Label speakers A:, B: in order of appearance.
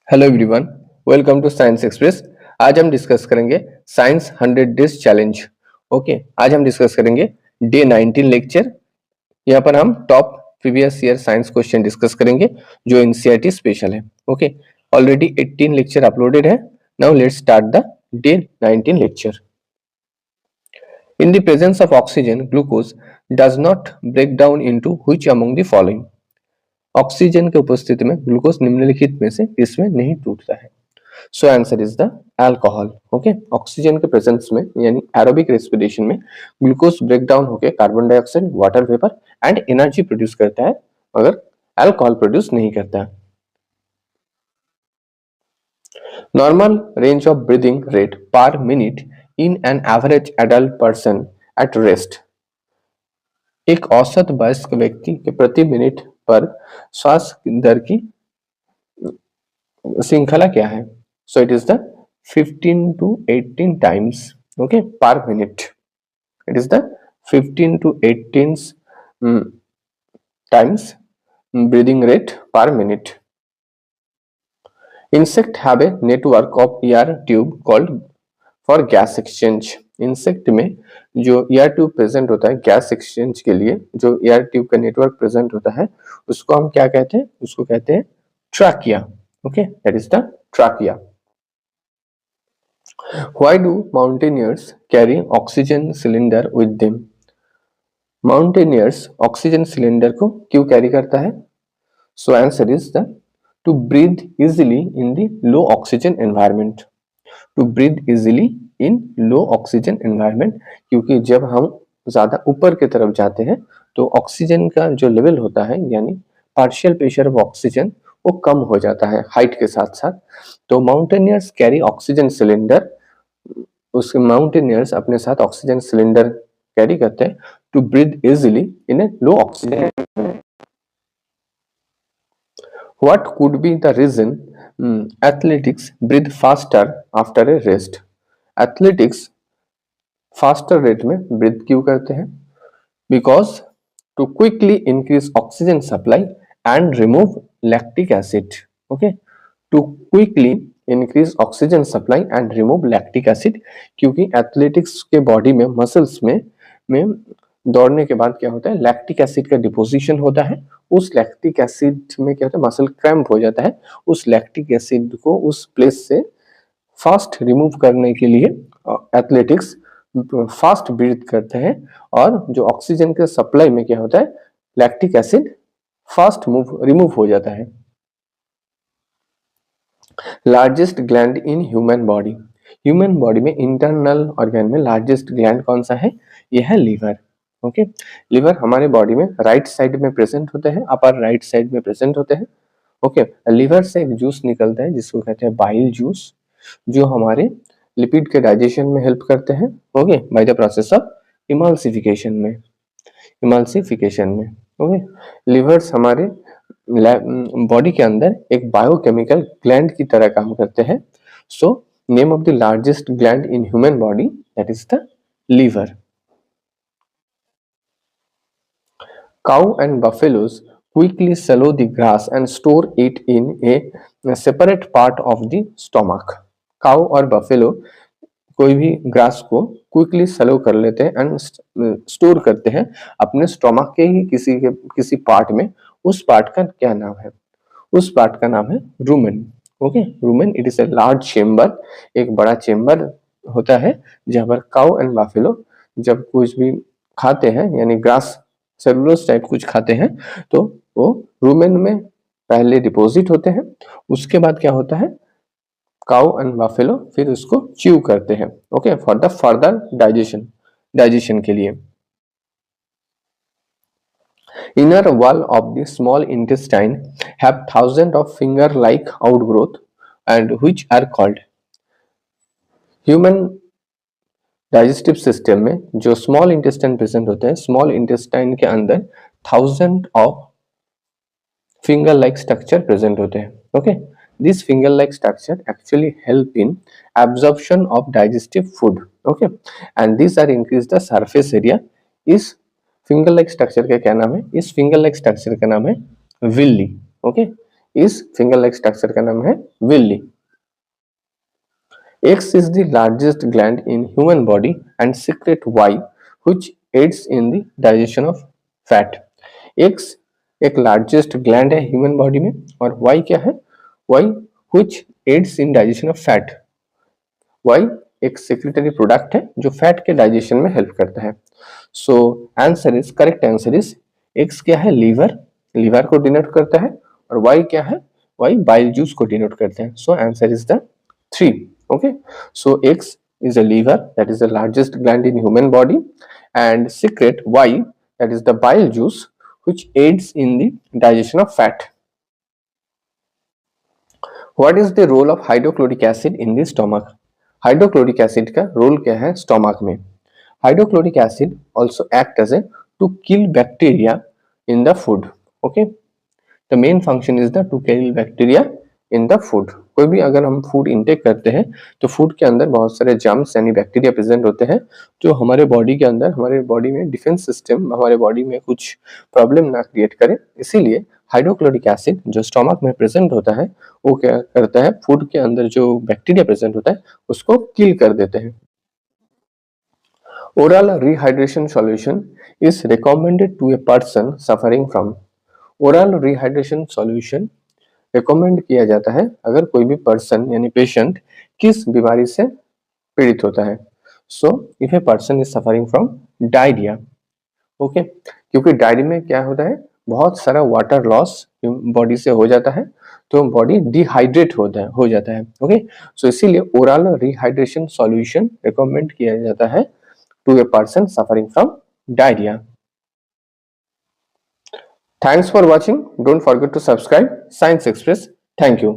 A: Hello everyone, welcome to Science Express. आज हम discuss करेंगे साइंस 100 डेज चैलेंज। ओके, आज हम डिस्कस करेंगे डे 19 लेक्चर। यहाँ पर हम top previous year science question discuss करेंगे जो एनसीईआरटी स्पेशल है। ओके, ऑलरेडी 18 लेक्चर अपलोडेड है। Now let's start the day 19 lecture. In the presence of oxygen, glucose does not break down into which among the following? Oxygen के उपस्थिति में glucose निम्नलिखित में से किसमें नहीं टूटता है? So answer is the alcohol. Okay, oxygen के प्रेजेंस में यानी एरोबिक रेस्पिरेशन में ग्लूकोज ब्रेक डाउन होकर carbon dioxide, water vapour and energy produce करता है, मगर अल्कोहल प्रोड्यूस नहीं करता। Normal range of breathing rate पर minute in an average adult person at rest. एक औसत वयस्क व्यक्ति के प्रति मिनट पर श्वास दर की श्रृंखला क्या है? So it is the 15 to 18 times, okay, per minute. It is the 15 to 18 times breathing rate per minute. Insect have a network of air tube called for gas exchange. Insect में जो air tube present होता है gas exchange के लिए, जो air tube का network present होता है उसको हम क्या कहते हैं? उसको कहते हैं trachea. Okay, that is the trachea. Why do mountaineers carry oxygen cylinder with them? Mountaineers oxygen cylinder को क्यों कैरी करता है? So answer is the to breathe easily in the low oxygen environment. To breathe easily in low oxygen environment, क्योंकि जब हम ज्यादा ऊपर की तरफ जाते हैं तो ऑक्सीजन का जो लेवल होता है यानी पार्शियल प्रेशर ऑफ ऑक्सीजन वो कम हो जाता है हाइट के साथ साथ। तो माउंटेनियर्स कैरी ऑक्सीजन सिलेंडर, उसके माउंटेनियर्स अपने साथ ऑक्सीजन सिलेंडर कैरी करते हैं to breathe easily in a low oxygen. What could be the reason athletics breathe faster after a rest? Athletics faster rate में ब्रीथ क्यों करते हैं? Because to quickly increase oxygen supply and remove lactic acid. Okay, to quickly increase oxygen supply and remove lactic acid, क्योंकि athletics के body में muscles में दौड़ने के बाद क्या होता है, लैक्टिक एसिड का डिपोजिशन होता है। उस लैक्टिक एसिड में क्या होता है, मसल क्रैम्प हो जाता है। उस लैक्टिक एसिड को उस प्लेस से फास्ट रिमूव करने के लिए एथलेटिक्स फास्ट ब्रीथ करते हैं, और जो ऑक्सीजन के सप्लाई में क्या होता है, लैक्टिक एसिड फास्ट रिमूव हो जाता है। Largest gland in human body. Human body में इंटरनल ऑर्गन में लार्जेस्ट ग्लैंड कौन सा है? यह है लीवर। ओके, लीवर हमारे बॉडी में राइट साइड में प्रेजेंट होते हैं, अपर राइट साइड में प्रेजेंट होते हैं। ओके, लीवर से एक जूस निकलता है जिसको कहते हैं बाइल जूस, जो हमारे लिपिड के डाइजेशन में हेल्प करते हैं। Okay, by the process of emulsification में। ओके, लिवर्स हमारे बॉडी के अंदर एक बायोकेमिकल ग्लैंड की तरह काम करते हैं। So name of the largest gland in human body, that is the liver. Cow and buffaloes quickly swallow the grass and store it in a separate part of the stomach. Cow और buffalo कोई भी grass को quickly सलो कर लेते हैं and store करते हैं अपने स्टोमक के ही किसी पार्ट में। उस पार्ट का क्या नाम है? उस पार्ट का नाम है rumen. Okay, rumen it is a large chamber, एक बड़ा चेम्बर होता है जहां पर काउ एंड बाफेलो जब कुछ भी खाते हैं यानी ग्रास सेलुलोज टाइप कुछ खाते हैं तो वो रूमेन में पहले डिपॉजिट होते हैं। उसके बाद क्या होता है, काउ एंड बाफेलो फिर उसको च्यू करते हैं। Okay, for the further digestion के लिए। Inner wall of the small intestine have thousands of finger-like outgrowth and which are called? Human digestive system में जो स्मॉल इंटेस्टाइन प्रेजेंट होते हैं, स्मॉल इंटेस्टाइन के अंदर 1000 of finger like structure present होते हैं। Okay, this finger like structure actually help in absorption of digestive food. Okay, and this are increase the surface area. इस finger like structure का क्या नाम है? इस फिंगर लाइक स्ट्रक्चर का नाम है विल्ली। ओके, इस फिंगर लाइक स्ट्रक्चर का नाम है Willey. X is the largest gland in human body and secrete Y, which aids in the digestion of fat. X एक largest gland है human body में और Y क्या है? Y which aids in digestion of fat. Y एक secretory product है जो fat के डाइजेशन में हेल्प करता है। So answer is correct answer is X क्या है? लीवर, लीवर को डिनोट करता है और Y क्या है? Y बाइल जूस को डिनोट करते हैं। So answer is the 3. Okay, so X is a liver, that is the largest gland in human body, and secrete Y, that is the bile juice, which aids in the digestion of fat. What is the role of hydrochloric acid in the stomach? Hydrochloric acid का role क्या है stomach में? Hydrochloric acid also act as a to kill bacteria in the food. Okay, the main function is the to kill bacteria in the food. कोई भी अगर हम food intake करते हैं तो फूड के अंदर बहुत सारे जर्म्स यानी बैक्टीरिया प्रेजेंट होते हैं जो हमारे बॉडी के अंदर, हमारे बॉडी में डिफेंस सिस्टम, हमारे बॉडी में कुछ प्रॉब्लम ना क्रिएट करे। इसीलिए हाइड्रोक्लोरिक एसिड जो स्टोमक में प्रेजेंट होता है वो क्या करता है, फूड के अंदर जो बैक्टीरिया प्रेजेंट होता है उसको किल कर देते हैं। Oral rehydration solution is recommended to a person suffering from. Oral rehydration solution recommend किया जाता है अगर कोई भी पर्सन यानी पेशेंट किस बीमारी से पीड़ित होता है। So if a person is suffering from diarrhoea, okay, क्योंकि डायरिया में क्या होता है, बहुत सारा वाटर लॉस बॉडी से हो जाता है तो बॉडी डिहाइड्रेट हो जाता है। ओके, सो इसीलिए ओरल रिहाइड्रेशन सॉल्यूशन रिकमेंड किया जाता है to a person suffering from diarrhoea. Thanks for watching. Don't forget to subscribe Science Express. Thank you.